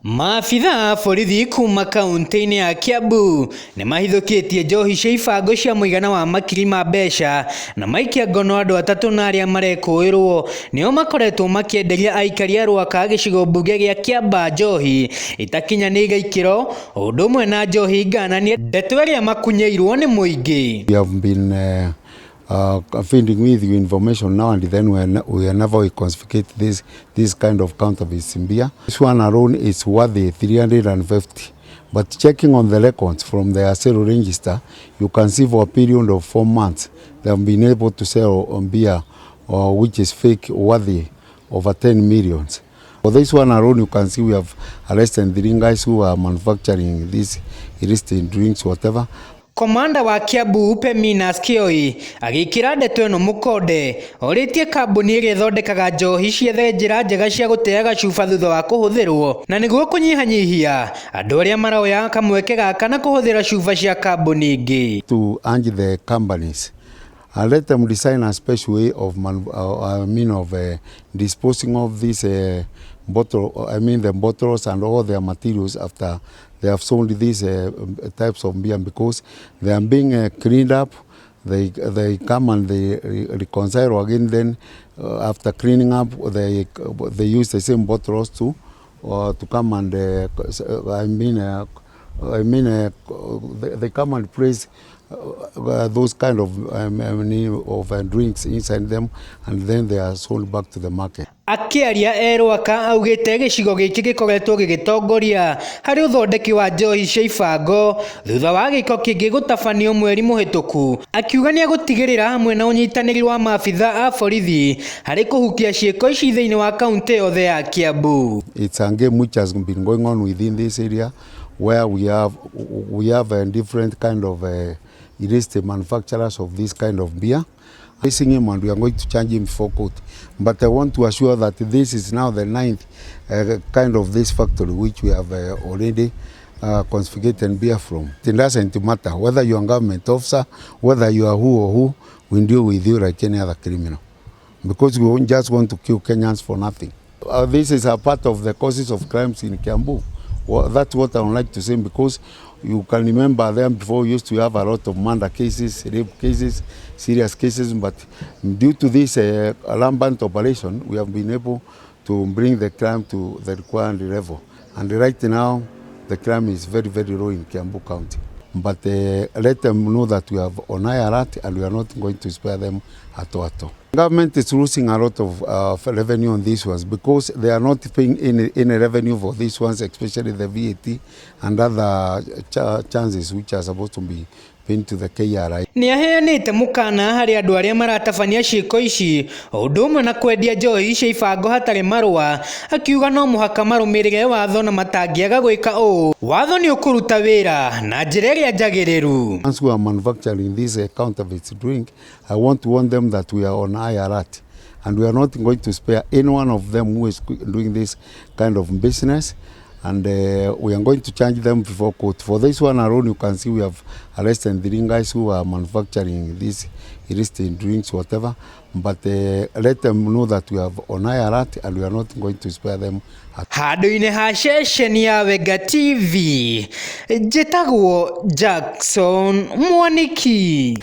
Maabitha a borithi kuma kaunti-inĩ ya Kiambu nĩ mahithũkĩtie njohi cia ibango cia mũigana wa makiri ma mbeca na maikia ngono andũ atatũ na arĩa marekũĩrwo nĩo makoretwo makĩenderia aikari a Rwaka gĩcigo mbunge gĩa Kiamba njohi itakinyanĩire ikĩro o ũndũ ũmwe na njohi ngananie, ndeto ĩrĩa makunyĩirwo nĩ mũingĩ. We have been feeding with you information now and then whenever we confiscate this kind of counterfeit beer. This one alone is worth 350. But checking on the records from the sale register, you can see for a period of 4 months they have been able to sell on beer which is fake worthy over 10 millions. For this one alone, you can see we have arrested 3 guys who are manufacturing these illicit drinks, whatever. Komanda wa Kiambu Peminas Kioi agĩkĩra ndeto ĩno mũkonde orĩtie kambuni ĩrĩa ĩthondekaga njohi ciethe njĩra njega cia gũteaga cuba thutha wa kũhũthĩrwo na nĩguo kũnyihanyihia andũ arĩa maroya kamweke gaka na kũhũthĩra cuba cia kambuni ingĩ. To urge the companies, let them design a special way of disposing of this the bottles and all their materials after they have sold these types of beer, because they are being cleaned up. They come and they reconcile again. Then after cleaning up, they use the same bottles to come and they come and place those kind of drinks inside them, and then they are sold back to the market. Akĩaria Rwaka augĩte gĩcigo gĩkĩ gĩkoretwo gĩgĩtongoria harĩ ũthondeki wa njohi cia ibango thutha wa gĩko kĩngĩ gũtabanio mweri mũhĩtũku, akiuga nĩ agũtigĩrĩra hamwe na ũnyitanĩri wa maabitha a borithi harĩ kũhukia ciĩko ici thĩinĩ wa kaunti yothe ya Kiambu. It's a game which has been going on within this area where we have a different kind of illicit manufacturers of this kind of beer. Facing him, and we are going to charge him for court. But I want to assure that this is now the 9th kind of this factory which we have already confiscated beer from. It doesn't matter whether you are a government officer, whether you are who or who, we deal with you like any other criminal. Because we don't just want to kill Kenyans for nothing. This is a part of the causes of crimes in Kiambu. Well, that's what I would like to say, because you can remember them before we used to have a lot of murder cases, rape cases, serious cases, but due to this rampant operation, we have been able to bring the crime to the required level. And right now, the crime is very, very low in Kiambu County. But let them know that we have on high alert and we are not going to spare them at all. The government is losing a lot of revenue on these ones because they are not paying any revenue for these ones, especially the VAT and other chances which are supposed to be paid to the KRI. Nĩ aheanĩte mũkana harĩ andũ arĩa maratabania ciĩko ici o ũndũ ũmwe na kwendia njohi cia ibango hatarĩ marũa, akiuga no mũhaka marũmĩrĩre watho na matangĩaga gwĩka ũũ watho nĩ ũkũruta wĩra na njĩra ĩrĩa njagĩrĩru. Once we are manufacturing this counterfeit drink, I want to warn them that we are on high alert and we are not going to spare any one of them who is doing this kind of business. And we are going to charge them before court. For this one alone, you can see we have arrested 3 guys who are manufacturing these illicit drinks, whatever. But let them know that we have on high alert and we are not going to spare them. Handũ-inĩ ha ceceni ya Wega TV, njĩtagwo Jackson Mwaniki.